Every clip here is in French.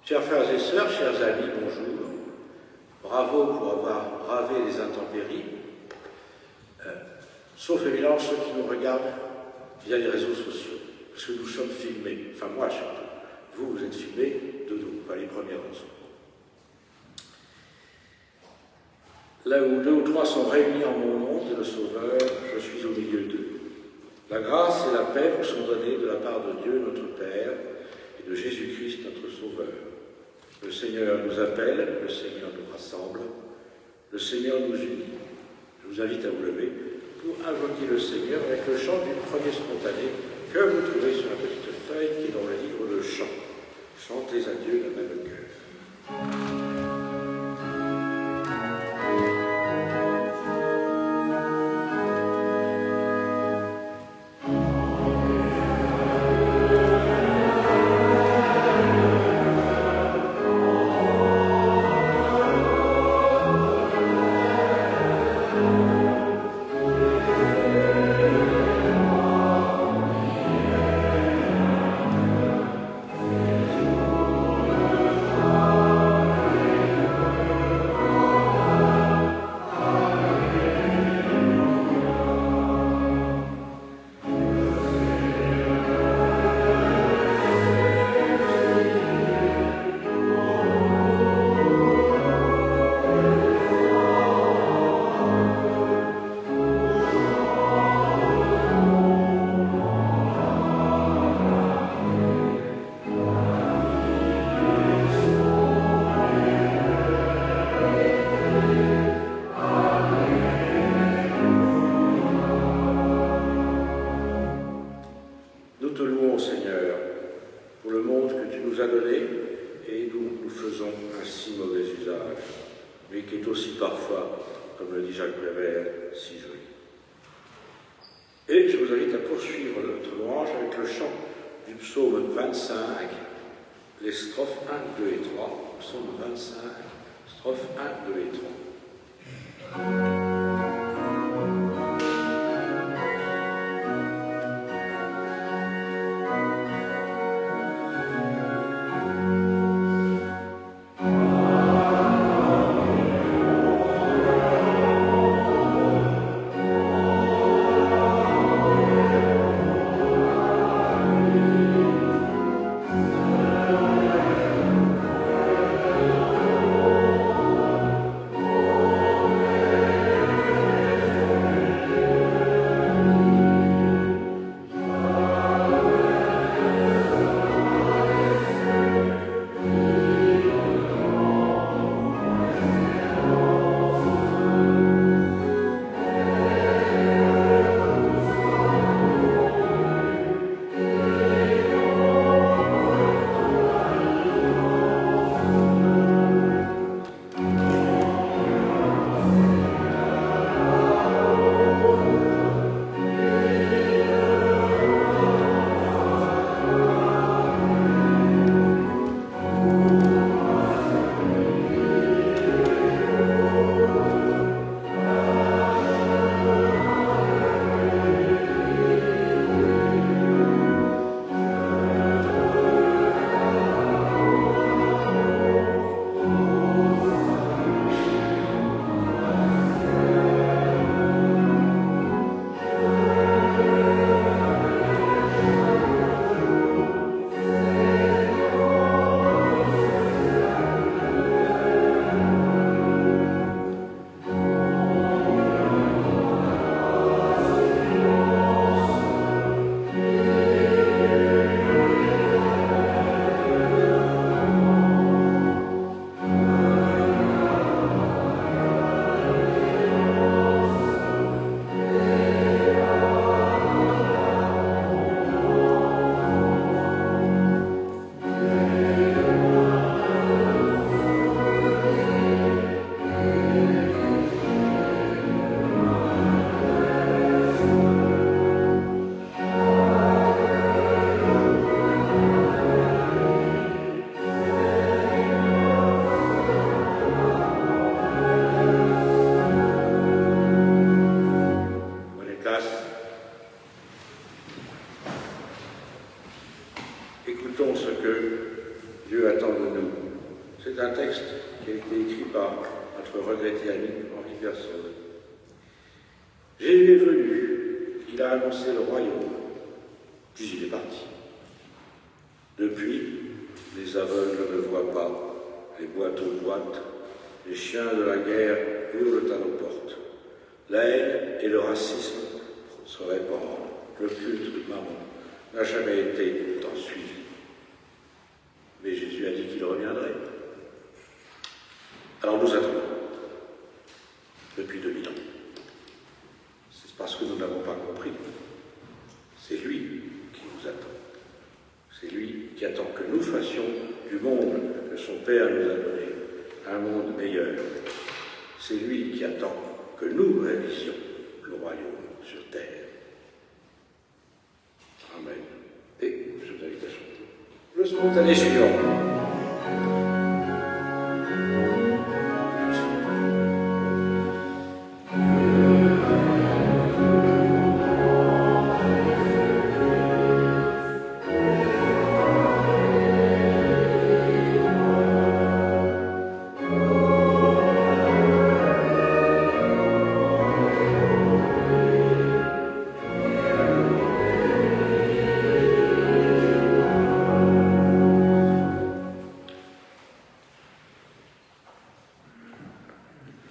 Chers frères et sœurs, chers amis, bonjour. Bravo pour avoir bravé les intempéries. Sauf évidemment ceux qui nous regardent via les réseaux sociaux, parce que nous sommes filmés. Enfin moi surtout. Vous êtes filmés de nous, pas les premières raisons. Là où 2 ou 3 sont réunis en mon nom, dit le Sauveur, je suis au milieu d'eux. La grâce et la paix vous sont données de la part de Dieu notre Père et de Jésus-Christ notre Sauveur. Le Seigneur nous appelle, le Seigneur nous rassemble, le Seigneur nous unit. Je vous invite à vous lever pour invoquer le Seigneur avec le chant du premier spontané que vous trouvez sur la petite feuille qui est dans le livre de chants. Chantez à Dieu d'un même cœur. Et je vous invite à poursuivre notre louange avec le chant du psaume 25, les strophes 1, 2 et 3. Psaume 25, strophes 1, 2 et 3. Écoutons ce que Dieu attend de nous. C'est un texte qui a été écrit par notre regretté ami Henri Personne. Jésus est venu, il a annoncé le royaume, puis il est parti. Depuis, les aveugles ne voient pas, les boiteux boitent, les chiens de la guerre hurlent à nos portes. La haine et le racisme se répandent, le culte de Mammon n'a jamais été tant suivi. Mais Jésus a dit qu'il reviendrait. Alors nous attendons, depuis 2000 ans. C'est parce que nous n'avons pas compris. C'est lui qui nous attend. C'est lui qui attend que nous fassions du monde que son Père nous a donné un monde meilleur. C'est lui qui attend que nous réalisions le royaume sur terre. Amen. Et je vous invite à chanter le spontané suivant.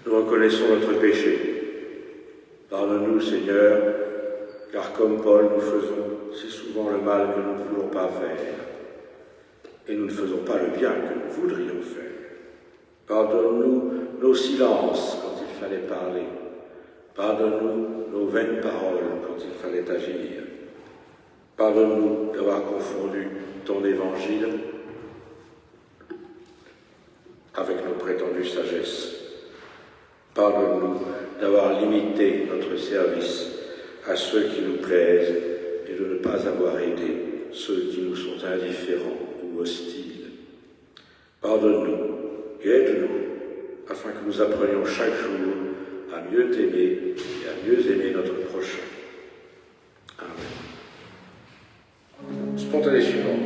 Reconnaissons notre péché. Pardonne-nous, Seigneur, car comme Paul, nous faisons si souvent le mal que nous ne voulons pas faire, et nous ne faisons pas le bien que nous voudrions faire. Pardonne-nous nos silences quand il fallait parler. Pardonne-nous nos vaines paroles quand il fallait agir. Pardonne-nous d'avoir confondu ton évangile avec nos prétendues sagesses. Pardonne-nous d'avoir limité notre service à ceux qui nous plaisent et de ne pas avoir aidé ceux qui nous sont indifférents ou hostiles. Pardonne-nous et aide-nous afin que nous apprenions chaque jour à mieux t'aimer et à mieux aimer notre prochain. Amen. Spontané suivant.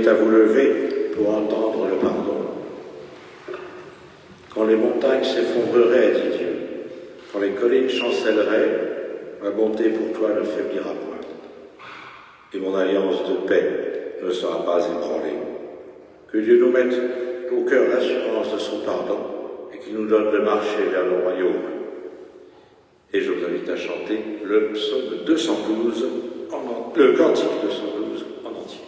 À vous lever pour entendre le pardon. Quand les montagnes s'effondreraient, dit Dieu, quand les collines chancelleraient, ma bonté pour toi ne faiblira point, et mon alliance de paix ne sera pas ébranlée. Que Dieu nous mette au cœur l'assurance de son pardon et qu'il nous donne de marcher vers le royaume. Et je vous invite à chanter le psaume 212, le cantique 212 en entier.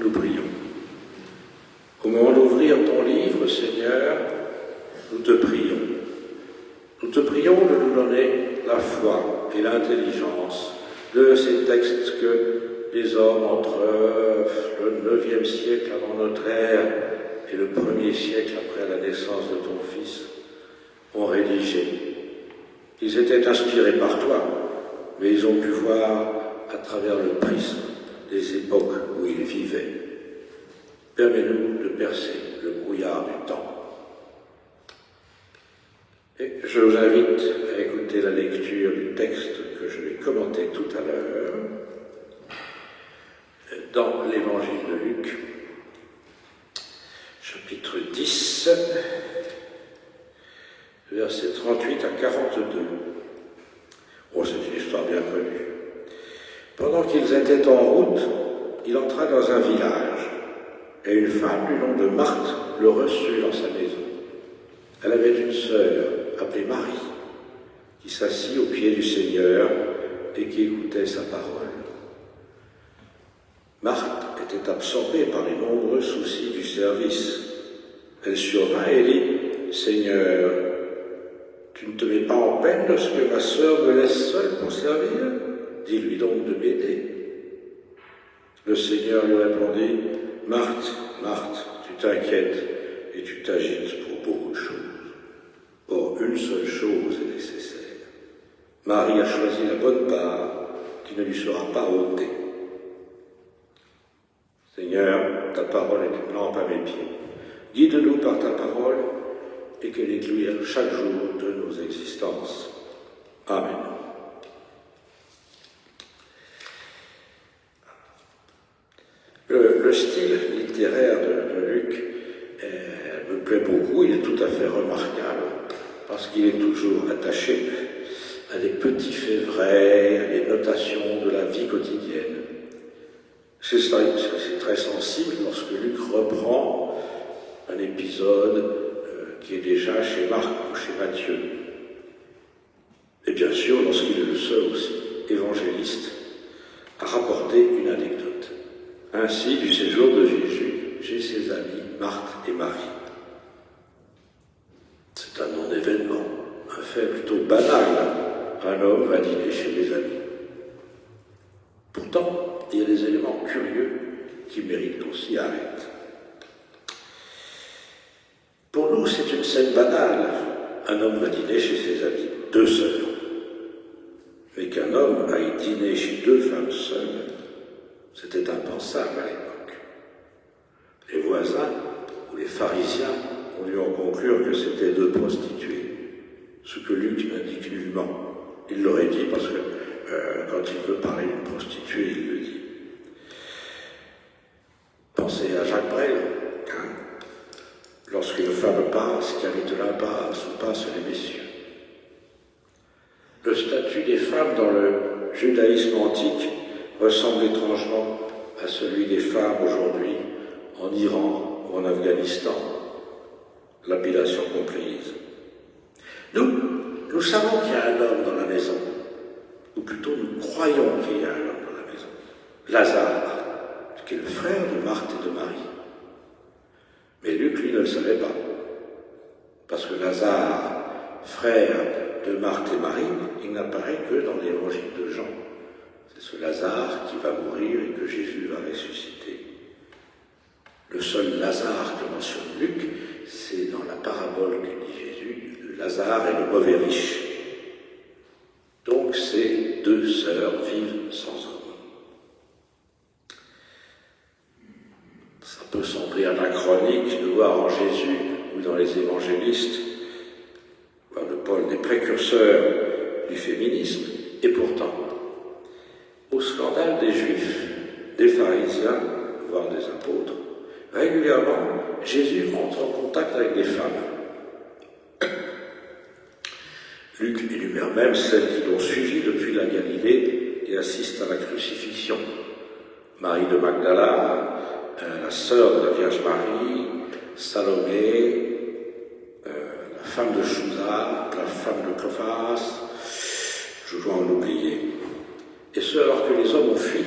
Nous prions. Au moment d'ouvrir ton livre, Seigneur, nous te prions. Nous te prions de nous donner la foi et l'intelligence de ces textes que les hommes entre le 9e siècle avant notre ère et le 1er siècle après la naissance de ton Fils ont rédigés. Ils étaient inspirés par toi, mais ils ont pu voir à travers le prisme des époques où ils vivaient. Permets-nous de percer le brouillard du temps. Et je vous invite à écouter la lecture du texte que je vais commenter tout à l'heure dans l'évangile de Luc, chapitre 10, versets 38 à 42. Oh, c'est une histoire bien connue. Pendant qu'ils étaient en route, il entra dans un village, et une femme du nom de Marthe le reçut dans sa maison. Elle avait une sœur, appelée Marie, qui s'assit aux pieds du Seigneur et qui écoutait sa parole. Marthe était absorbée par les nombreux soucis du service. Elle survint et dit « Seigneur, tu ne te mets pas en peine lorsque ma sœur me laisse seule pour servir? Dis-lui donc de m'aider. » Le Seigneur lui répondit « Marthe, Marthe, tu t'inquiètes et tu t'agites pour beaucoup de choses. Or, une seule chose est nécessaire. Marie a choisi la bonne part qui ne lui sera pas ôtée. Seigneur, ta parole est une lampe à mes pieds. Guide-nous par ta parole et qu'elle éclaire chaque jour de nos existences. Amen. Le style littéraire de Luc me plaît beaucoup, il est tout à fait remarquable parce qu'il est toujours attaché à des petits faits vrais, à des notations de la vie quotidienne. C'est très sensible lorsque Luc reprend un épisode qui est déjà chez Marc ou chez Matthieu. Et bien sûr, lorsqu'il est le seul aussi évangéliste à rapporter une anecdote. Ainsi, du séjour de Jésus chez ses amis Marthe et Marie. C'est un non-événement, un fait plutôt banal. Un homme va dîner chez des amis. Pourtant, il y a des éléments curieux qui méritent qu'on s'y arrête. Pour nous, c'est une scène banale. Un homme va dîner chez ses amis, deux sœurs. Mais qu'un homme aille dîner chez deux femmes seules, c'était impensable à l'époque. Les voisins ou les pharisiens ont dû en conclure que c'était deux prostituées, ce que Luc indique nullement. Il l'aurait dit parce que quand il veut parler d'une prostituée, il le dit. Pensez à Jacques Brel, hein? Lorsqu'une femme passe, qui habite là passe ou passe les messieurs. Le statut des femmes dans le judaïsme antique ressemble étrangement à celui des femmes aujourd'hui en Iran ou en Afghanistan. Lapidation comprise. Nous savons qu'il y a un homme dans la maison, ou plutôt nous croyons qu'il y a un homme dans la maison. Lazare, qui est le frère de Marthe et de Marie. Mais Luc, lui, ne le savait pas. Parce que Lazare, frère de Marthe et Marie, il n'apparaît que dans l'évangile de Jean. C'est ce Lazare qui va mourir et que Jésus va ressusciter. Le seul Lazare que mentionne Luc, c'est dans la parabole que dit Jésus, de Lazare et le mauvais riche. Donc ces deux sœurs vivent sans homme. Ça peut sembler anachronique de voir en Jésus ou dans les évangélistes, voire de Paul, des précurseurs du féminisme, et pourtant, au scandale des Juifs, des pharisiens, voire des apôtres, régulièrement, Jésus entre en contact avec des femmes. Luc énumère même celles qui l'ont suivi depuis la Galilée et assistent à la crucifixion. Marie de Magdala, la sœur de la Vierge Marie, Salomé, la femme de Chouza, la femme de Clophas, je dois en oublier. Et ce alors que les hommes ont fui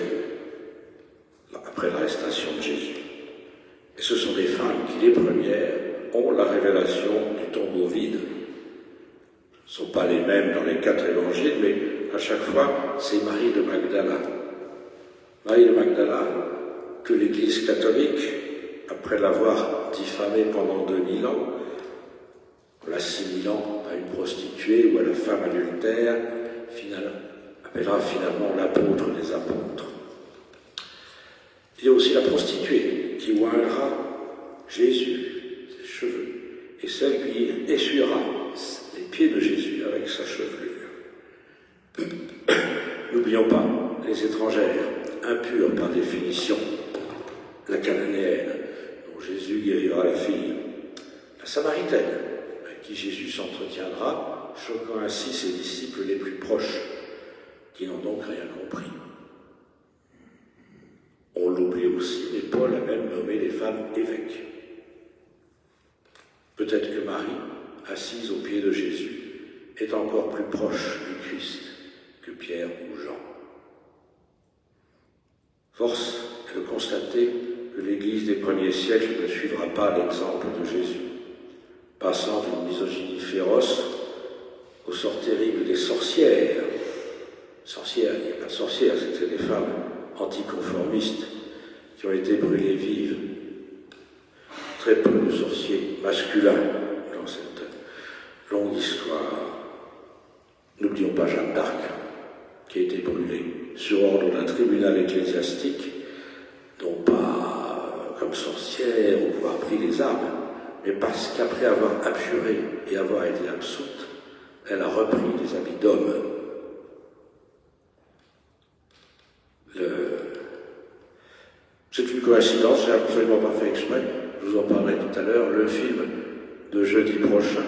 après l'arrestation de Jésus. pas les mêmes dans les 4 évangiles, mais à chaque fois, c'est Marie de Magdala. Marie de Magdala, que l'Église catholique, après l'avoir diffamée pendant 2000 ans, en l'assimilant à une prostituée ou à la femme adultère, appellera finalement l'apôtre des apôtres. Il y a aussi la prostituée qui oindra Jésus, ses cheveux, et celle qui essuiera les pieds de Jésus avec sa chevelure. N'oublions pas les étrangères, impures par définition, la cananéenne, dont Jésus guérira la fille, la samaritaine, avec qui Jésus s'entretiendra, choquant ainsi ses disciples les plus proches, qui n'ont donc rien compris. On l'oublie aussi, mais Paul a même nommé les femmes évêques. Peut-être que Marie, assise aux pieds de Jésus, est encore plus proche du Christ que Pierre ou Jean. Force est de constater que l'Église des premiers siècles ne suivra pas l'exemple de Jésus, passant d'une misogynie féroce au sort terrible des sorcières. Sorcières, il n'y a pas de sorcières, c'était des femmes anticonformistes qui ont été brûlées vives. Très peu de sorciers masculins dans cette longue histoire. N'oublions pas Jeanne d'Arc, qui a été brûlée sur ordre d'un tribunal ecclésiastique, non pas comme sorcière ou pour avoir pris les armes, mais parce qu'après avoir abjuré et avoir été absoute, elle a repris des habits d'homme. C'est une coïncidence, j'ai absolument pas fait exprès, je vous en parlerai tout à l'heure. Le film de jeudi prochain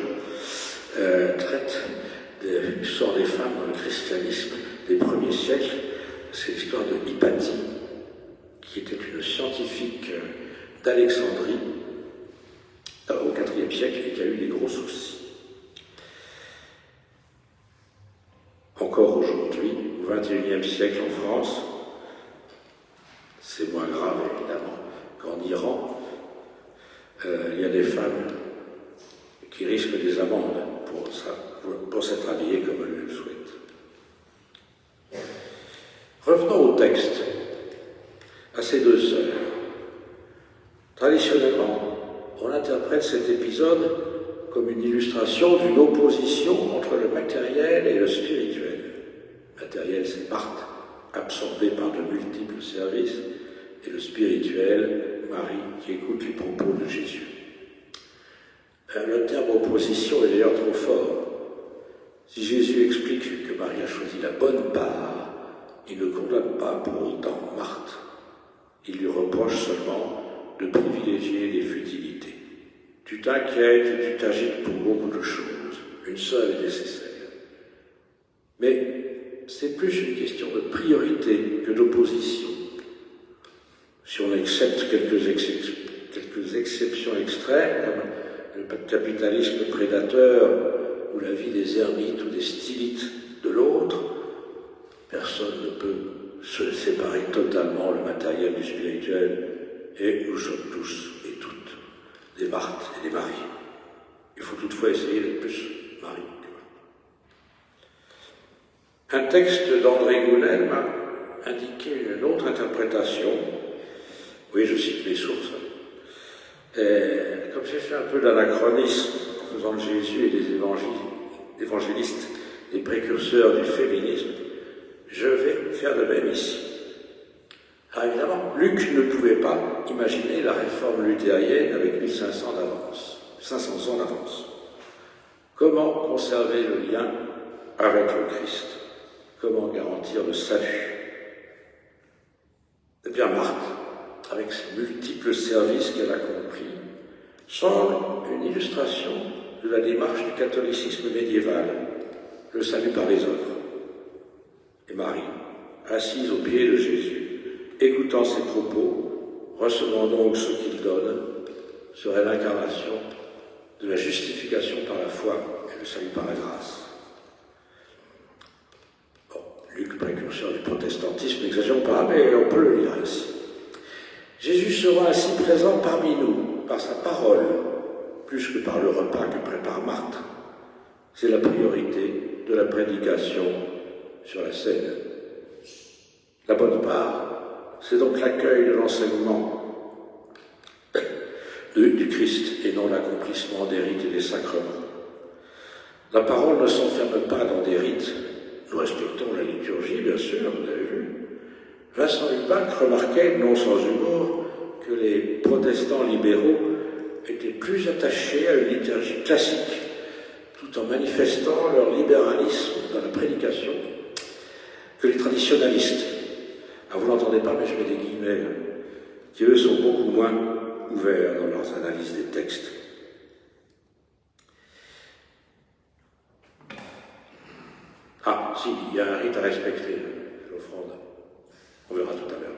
traite du sort des femmes dans le christianisme des premiers siècles. C'est l'histoire de Hypatie, qui était une scientifique d'Alexandrie au IVe siècle et qui a eu des gros soucis. Encore aujourd'hui, au XXIe siècle en France, c'est moins grave évidemment qu'en Iran, il y a des femmes qui risquent des amendes pour s'être habillées comme elles le souhaitent. Revenons au texte, à ces deux sœurs. Traditionnellement, on interprète cet épisode comme une illustration d'une opposition entre le matériel et le spirituel. Le matériel, c'est Marthe, absorbée par de multiples services, et le spirituel, Marie, qui écoute les propos de Jésus. Le terme opposition est d'ailleurs trop fort. Si Jésus explique que Marie a choisi la bonne part, il ne condamne pas pour autant Marthe. Il lui reproche seulement de privilégier les futilités. Tu t'inquiètes et tu t'agites pour beaucoup de choses. Une seule est nécessaire. Mais c'est plus une question de priorité que d'opposition. Si on accepte quelques exceptions extrêmes, comme le capitalisme prédateur ou la vie des ermites ou des stylites de l'autre, personne ne peut se séparer totalement le matériel du spirituel, et nous sommes tous et toutes des Marthes et des Maries. Il faut toutefois essayer d'être plus Marie que Marthe. Un texte d'André Gounel m'a indiqué une autre interprétation. Oui, je cite les sources. Et comme j'ai fait un peu d'anachronisme en faisant de Jésus et des évangélistes les précurseurs du féminisme, je vais faire de même ici. Alors évidemment, Luc ne pouvait pas imaginer la réforme luthérienne avec 500 ans d'avance. Comment conserver le lien avec le Christ? Comment garantir le salut? Eh bien, Marthe, avec ses multiples services qu'elle a compris, semble une illustration de la démarche du catholicisme médiéval, le salut par les œuvres. Et Marie, assise aux pieds de Jésus, écoutant ses propos, recevant donc ce qu'il donne, serait l'incarnation de la justification par la foi et le salut par la grâce. Bon, Luc, précurseur du protestantisme, n'exagère pas, mais on peut le lire ainsi. Jésus sera ainsi présent parmi nous, par sa parole, plus que par le repas que prépare Marthe. C'est la priorité de la prédication sur la scène. La bonne part, c'est donc l'accueil de l'enseignement du Christ et non l'accomplissement des rites et des sacrements. La parole ne s'enferme pas dans des rites. Nous respectons la liturgie, bien sûr, vous avez vu. Vincent Humbach remarquait, non sans humour, que les protestants libéraux étaient plus attachés à une liturgie classique, tout en manifestant leur libéralisme dans la prédication, que les traditionalistes. Ah, vous l'entendez pas, mais je mets des guillemets, qui eux sont beaucoup moins ouverts dans leurs analyses des textes. Ah, si, il y a un rite à respecter, l'offrande. On verra tout à l'heure.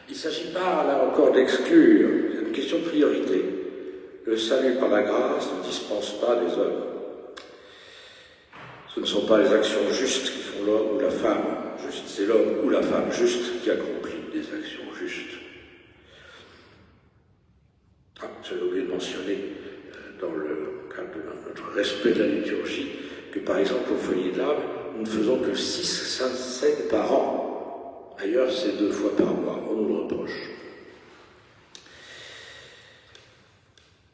Il ne s'agit pas, là encore, d'exclure, c'est une question de priorité. Le salut par la grâce ne dispense pas des œuvres. Ce ne sont pas les actions justes qui font l'homme ou la femme juste, c'est l'homme ou la femme juste qui accomplit des actions justes. Ah, j'avais oublié de mentionner, dans le cadre de notre respect de la liturgie, que par exemple au foyer de l'âme, nous ne faisons que 6 saintes scènes par an. Ailleurs, c'est 2 fois par mois, on nous le reproche.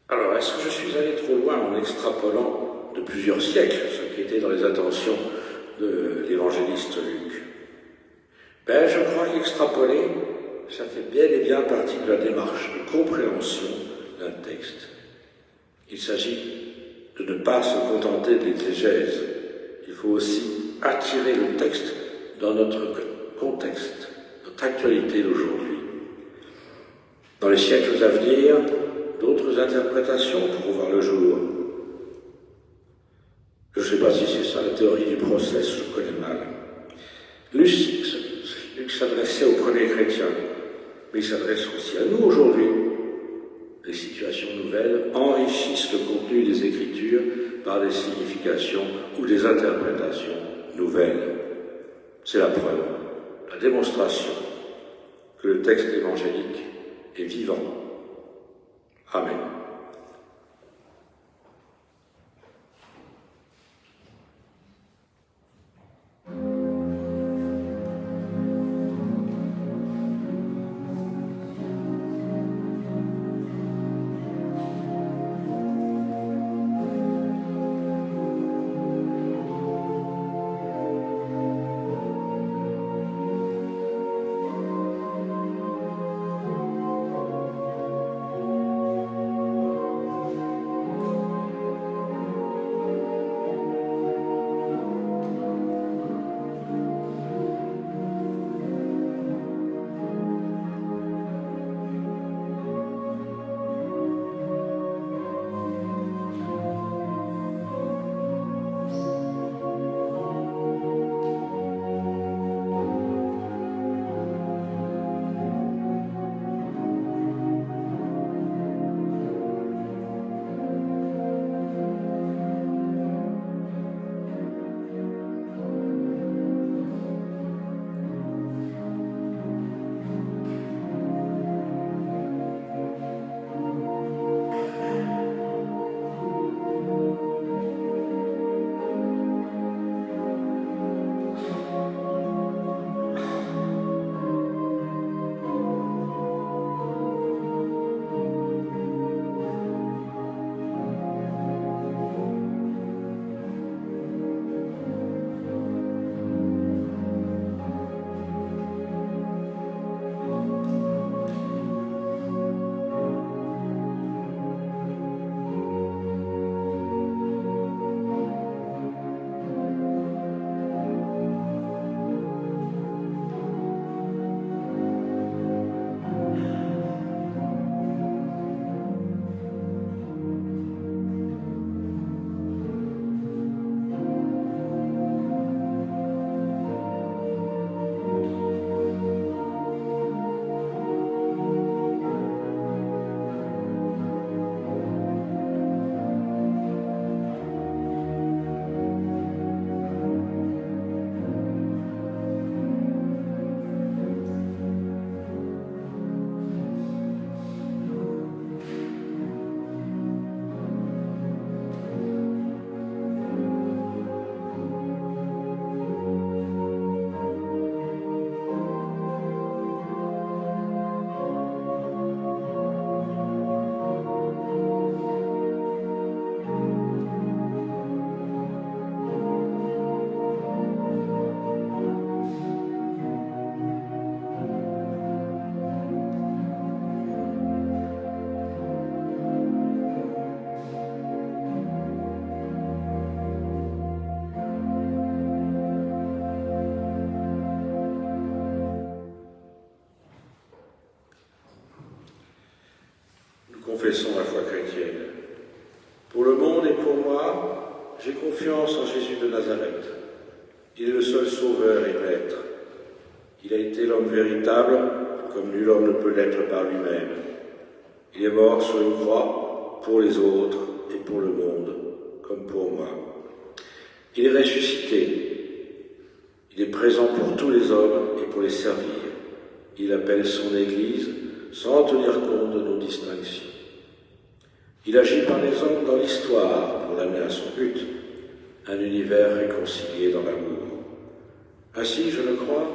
Alors, est-ce que je suis allé trop loin en extrapolant de plusieurs siècles ce qui était dans les intentions de l'évangéliste Luc? Ben, je crois qu'extrapoler, ça fait bien et bien partie de la démarche de compréhension d'un texte. Il s'agit de ne pas se contenter de l'exégèse. Il faut aussi attirer le texte dans notre contexte, notre actualité d'aujourd'hui. Dans les siècles à venir, d'autres interprétations pourront voir le jour. Je ne sais pas si c'est ça la théorie du process, je connais mal. Luc s'adressait aux premiers chrétiens, mais il s'adresse aussi à nous aujourd'hui. Les situations nouvelles enrichissent le contenu des Écritures par des significations ou des interprétations nouvelles. C'est la preuve, la démonstration que le texte évangélique est vivant. Amen. professons la foi chrétienne. Pour le monde et pour moi, j'ai confiance en Jésus de Nazareth. Il est le seul sauveur et maître. Il a été l'homme véritable, comme nul homme ne peut l'être par lui-même. Il est mort sur une croix pour les autres et pour le monde, comme pour moi. Il est ressuscité. Il est présent pour tous les hommes et pour les servir. Il appelle son Église sans tenir compte de nos distinctions. Il agit par les hommes dans l'histoire pour l'amener à son but, un univers réconcilié dans l'amour. Ainsi, je ne crois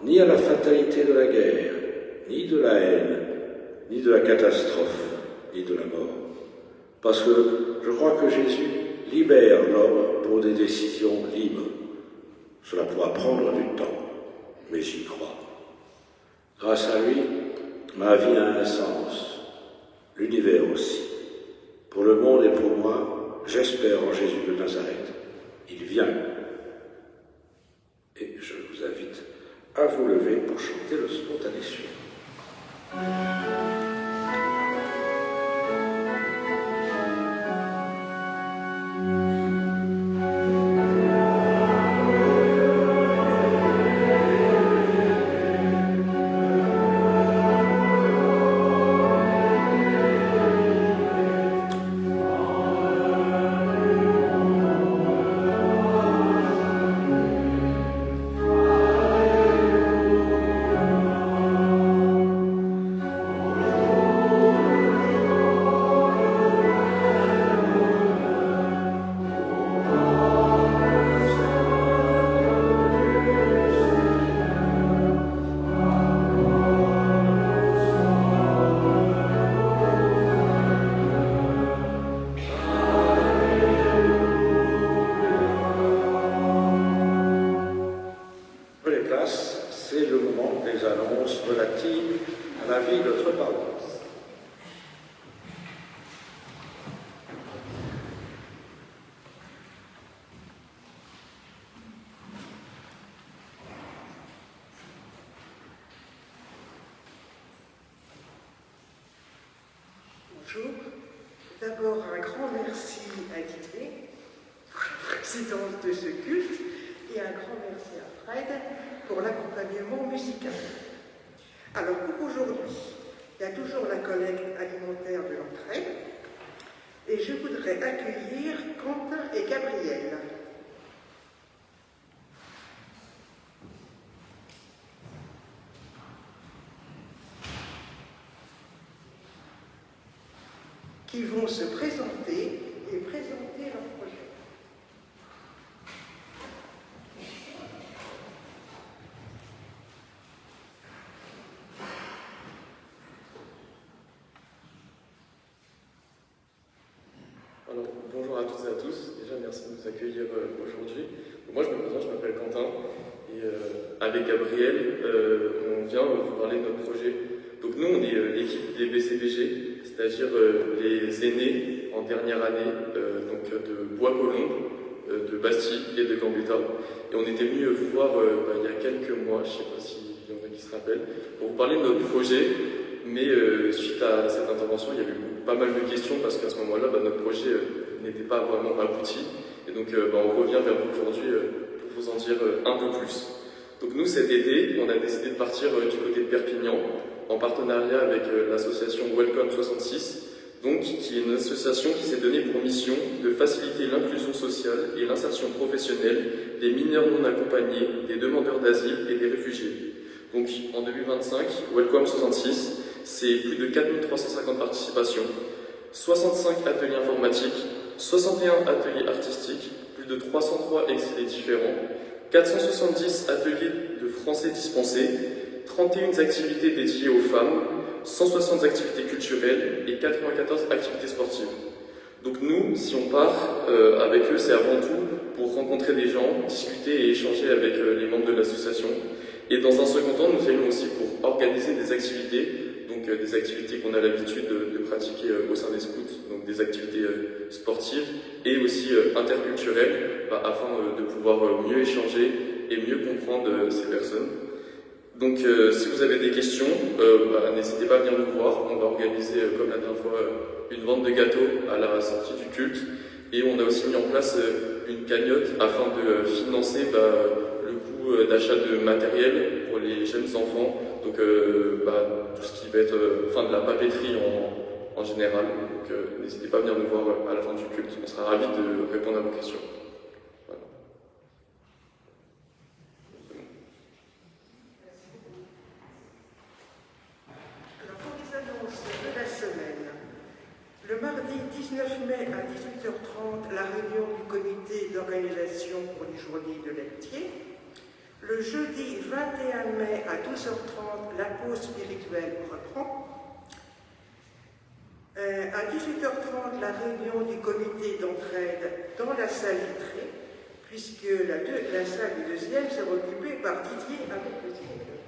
ni à la fatalité de la guerre, ni de la haine, ni de la catastrophe, ni de la mort. Parce que je crois que Jésus libère l'homme pour des décisions libres. Cela pourra prendre du temps, mais j'y crois. Grâce à lui, ma vie a un sens, l'univers aussi. Pour le monde et pour moi, j'espère en Jésus de Nazareth. Il vient. Et je vous invite à vous lever pour chanter le spontané suivant. C'est le moment des annonces relatives à la vie de notre paroisse. Bonjour. D'abord, un grand merci à Guy pour la présidence de ce culte et un grand merci à Fred pour l'accompagnement musical. Alors pour aujourd'hui, il y a toujours la collecte alimentaire de l'entrée et je voudrais accueillir Quentin et Gabriel. Qui vont se présenter et présenter leur projet. Alors, bonjour à toutes et à tous. Déjà, merci de nous accueillir aujourd'hui. Moi, je me présente, je m'appelle Quentin. Et avec Gabriel, on vient vous parler de notre projet. Donc nous, on est l'équipe des BCBG, c'est-à-dire les aînés en dernière année donc de Bois-Colombes, de Bastille et de Gambetta. Et on était venus vous voir il y a quelques mois, je ne sais pas s'il y en a qui se rappellent, pour vous parler de notre projet. Mais suite à cette intervention, il y a eu pas mal de questions parce qu'à ce moment-là, notre projet n'était pas vraiment abouti. Et donc on revient vers vous aujourd'hui pour vous en dire un peu plus. Donc nous, cet été, on a décidé de partir du côté de Perpignan en partenariat avec l'association Welcome 66, donc, qui est une association qui s'est donnée pour mission de faciliter l'inclusion sociale et l'insertion professionnelle des mineurs non accompagnés, des demandeurs d'asile et des réfugiés. Donc en 2025, Welcome 66, c'est plus de 4350 participations, 65 ateliers informatiques, 61 ateliers artistiques, plus de 303 exilés différents, 470 ateliers de français dispensés, 31 activités dédiées aux femmes, 160 activités culturelles et 94 activités sportives. Donc nous, si on part avec eux, c'est avant tout pour rencontrer des gens, discuter et échanger avec les membres de l'association. Et dans un second temps, nous allons aussi pour organiser des activités, donc des activités qu'on a l'habitude de pratiquer au sein des scouts, donc des activités sportives et aussi interculturelles, afin de pouvoir mieux échanger et mieux comprendre ces personnes. Donc si vous avez des questions, n'hésitez pas à venir nous voir. On va organiser, comme la dernière fois, une vente de gâteaux à la sortie du culte. Et on a aussi mis en place une cagnotte afin de financer le coût d'achat de matériel pour les jeunes enfants. Donc tout ce qui va être de la papeterie en général. Donc n'hésitez pas à venir nous voir à la fin du culte. On sera ravis de répondre à vos questions. Voilà. Alors pour les annonces de la semaine, le mardi 19 mai à 18h30, la réunion du comité d'organisation pour les journées de l'Eltier. Le jeudi 21 mai à 12h30, la pause spirituelle reprend. À 18h30, la réunion du comité d'entraide dans la salle vitrée, puisque la salle du deuxième sera occupée par Didier avec le directeur.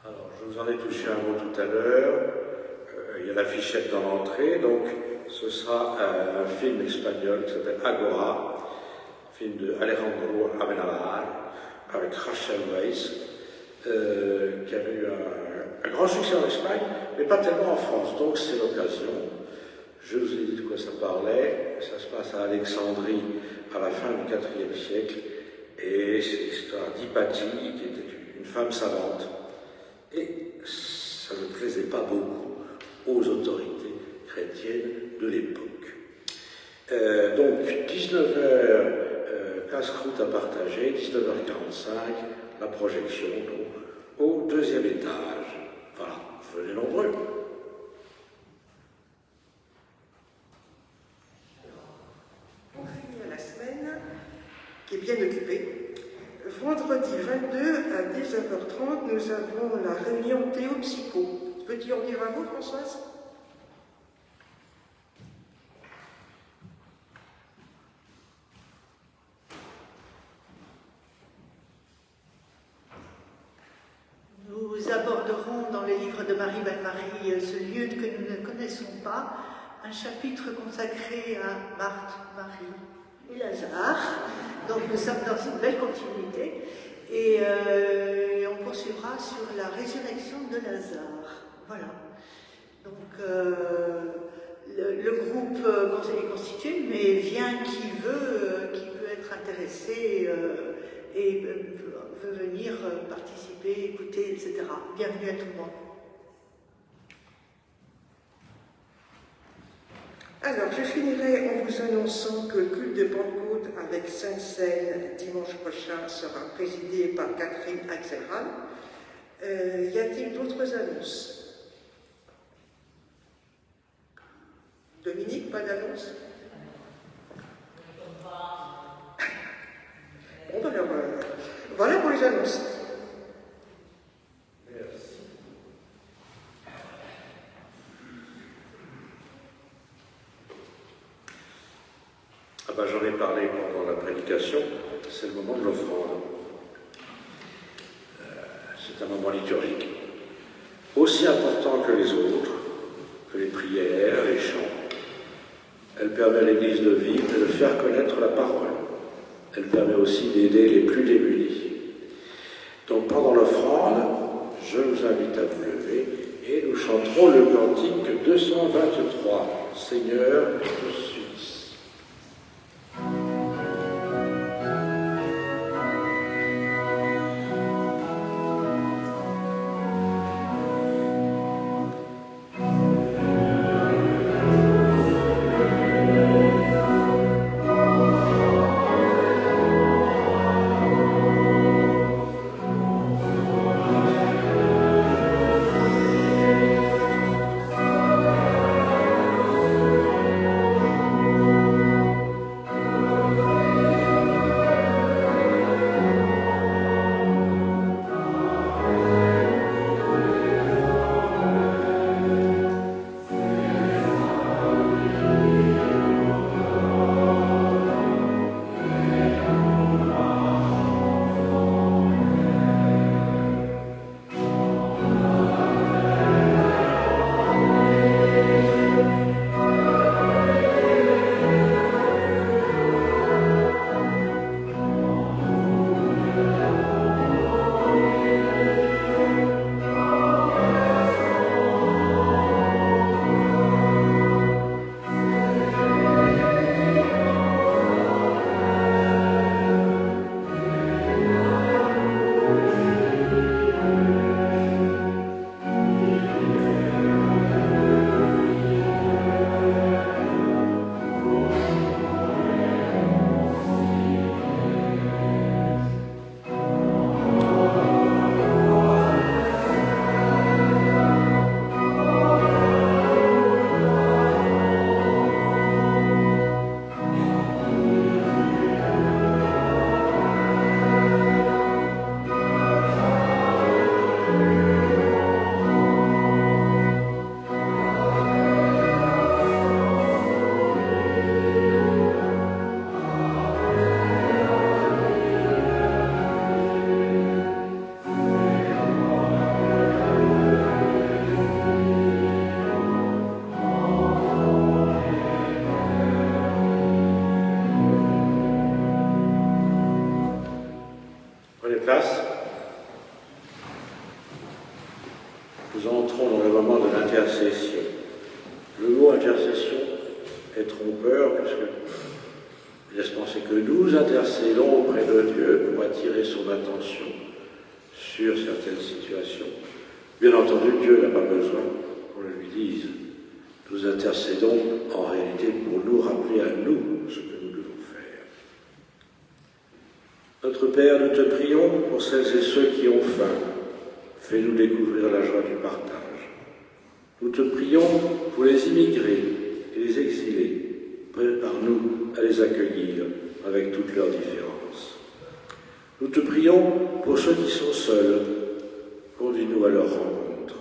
Alors, je vous en ai touché un mot tout à l'heure. Il y a l'affichette dans l'entrée, donc ce sera un film espagnol qui s'appelle Agora, film de Alejandro Amenábar, avec Rachel Weisz, qui avait eu un grand succès en Espagne, mais pas tellement en France, donc c'est l'occasion. Je vous ai dit de quoi ça parlait. Ça se passe à Alexandrie à la fin du IVe siècle, et c'est l'histoire d'Hypatie, qui était une femme savante, et ça ne plaisait pas beaucoup aux autorités chrétiennes de l'époque. Donc 19h, casse-croûte à partager, 19h45, la projection donc, au deuxième étage. Voilà, venez nombreux. On finit la semaine, qui est bien occupée. Vendredi 22 à 19h30, nous avons la réunion Théopsycho. Peux-tu en dire un mot, Françoise ? Nous aborderons dans le livre de Marie Belle-Marie ce lieu que nous ne connaissons pas, un chapitre consacré à Marthe, Marie et Lazare. Donc nous sommes dans une belle continuité et on poursuivra sur la résurrection de Lazare. Voilà. Donc le groupe est constitué, mais vient qui peut être intéressé et veut venir participer, écouter, etc. Bienvenue à tout le monde. Alors, je finirai en vous annonçant que le culte de Pentecôte avec Sainte-Seine dimanche prochain sera présidé par Catherine Axelrad. Y a-t-il d'autres annonces ? Dominique, pas d'annonce ? Bon, alors, voilà pour les annonces. Merci. J'en ai parlé pendant la prédication, c'est le moment de l'offrande. C'est un moment liturgique, aussi important que les autres, que les prières, les chants. Elle permet à l'Église de vivre et de faire connaître la parole. Elle permet aussi d'aider les plus démunis. Donc pendant l'offrande, je vous invite à vous lever et nous chanterons le cantique 223, Seigneur, je suis. nous entrons dans le moment de l'intercession. Le mot intercession est trompeur puisque laisse penser que nous intercédons auprès de Dieu pour attirer son attention sur certaines situations. Bien entendu, Dieu n'a pas besoin qu'on le lui dise. Nous intercédons en réalité pour nous rappeler à nous ce que nous devons faire. Notre Père, nous te prions pour celles et ceux qui ont faim. Fais-nous découvrir la joie du partage. Nous te prions pour les immigrés et les exilés. Prépare-nous à les accueillir avec toutes leurs différences. Nous te prions pour ceux qui sont seuls. Conduis-nous à leur rencontre.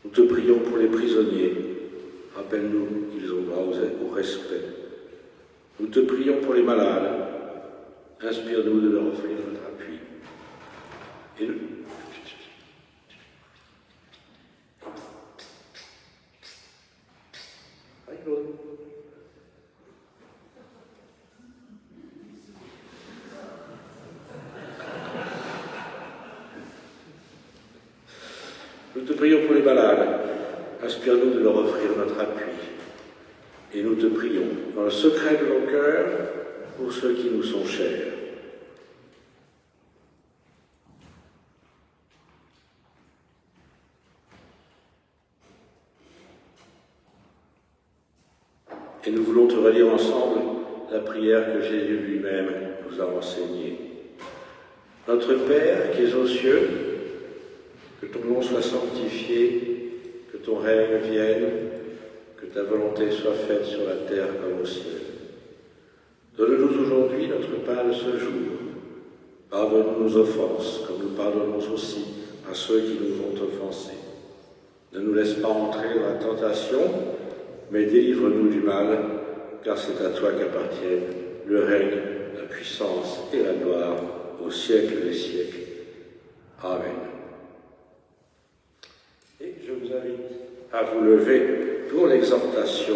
Nous te prions pour les prisonniers. Rappelle-nous qu'ils ont droit au respect. Nous te prions pour les malades. Inspire-nous de leur offrir notre appui. Et nous... Nous te prions pour les malades. Inspire-nous de leur offrir notre appui. Et nous te prions, dans le secret de nos cœurs, pour ceux qui nous sont chers. Et nous voulons te relire ensemble la prière que Jésus lui-même nous a enseignée. Notre Père qui es aux cieux, que ton nom soit sanctifié, que ton règne vienne, que ta volonté soit faite sur la terre comme au ciel. Donne-nous aujourd'hui notre pain de ce jour. Pardonne-nous nos offenses, comme nous pardonnons aussi à ceux qui nous ont offensés. Ne nous laisse pas entrer dans la tentation, mais délivre-nous du mal, car c'est à toi qu'appartiennent le règne, la puissance et la gloire au siècle des siècles. Amen. Et je vous invite à vous lever pour l'exhortation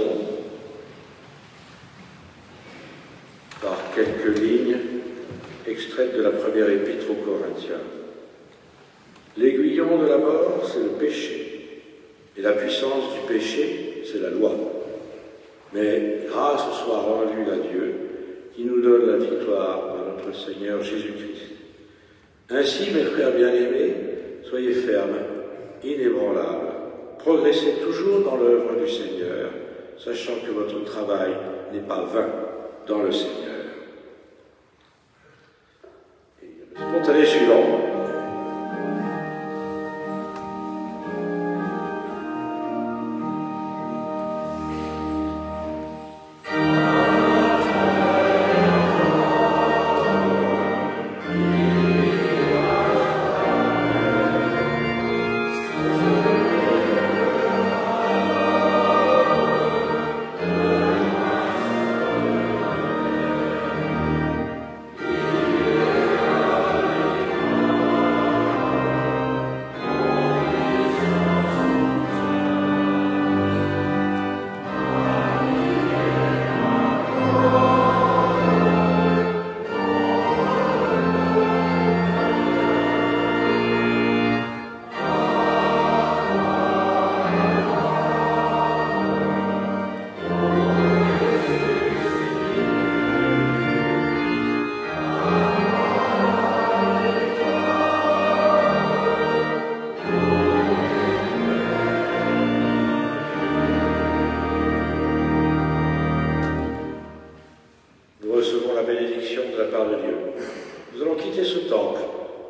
par quelques lignes extraites de la première épître aux Corinthiens. L'aiguillon de la mort, c'est le péché, et la puissance du péché, c'est la loi. Mais grâce soit rendue à Dieu, qui nous donne la victoire par notre Seigneur Jésus-Christ. Ainsi, mes frères bien-aimés, soyez fermes, inébranlables, progressez toujours dans l'œuvre du Seigneur, sachant que votre travail n'est pas vain dans le Seigneur. Et le spontané suivant.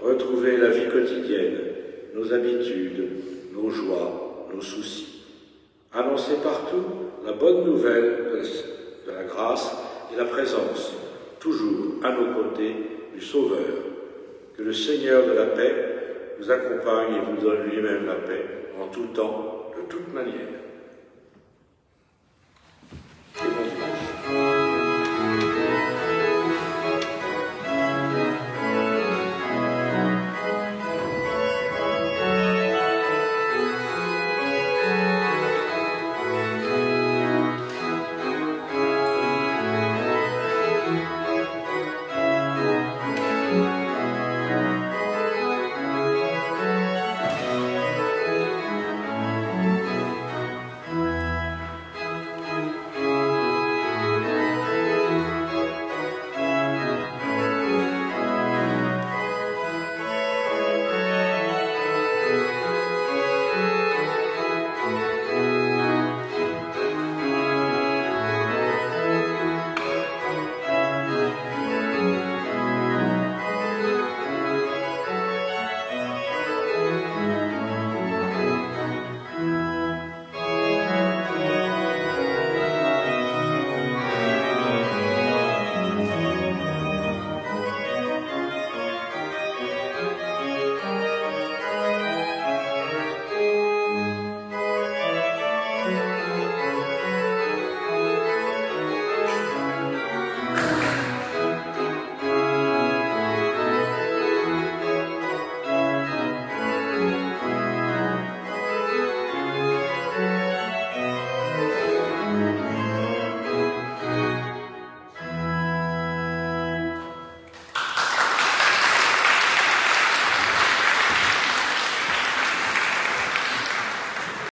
Retrouver la vie quotidienne, nos habitudes, nos joies, nos soucis. Annoncer partout la bonne nouvelle de la grâce et la présence, toujours à nos côtés, du Sauveur. Que le Seigneur de la paix vous accompagne et vous donne lui-même la paix en tout temps, de toute manière.